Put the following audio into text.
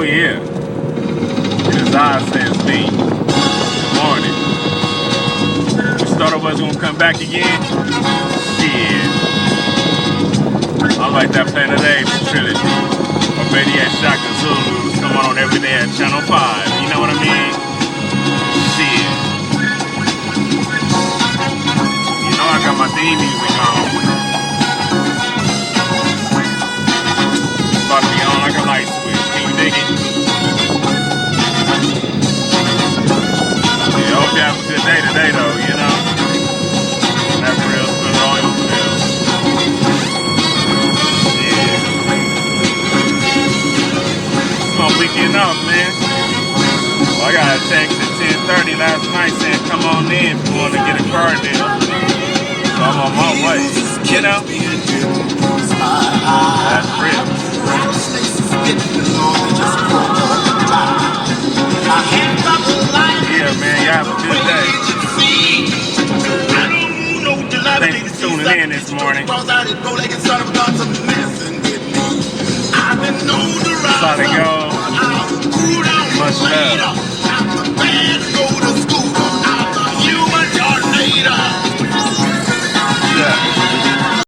Oh yeah. His eyes says me. Good morning. You thought I was gonna come back again? Shit. I like that Planet Apes trilogy. Or Maniac Shaka Zulu come on every day at Channel 5. You know what I mean? Shit. You know I got my theme music on. About to be on like a light switch. Can you dig it? Yeah, hope you have a good day today though, you know? That real spin oil spill. Yeah. It's my weekend off, man. Well, I got a text at 10:30 last night saying come on in if you want to get a car deal. So I'm on my way, you know? That's real. Yeah, man, you have a good day. Thanks for tuning in this morning. That's how they go. Much love.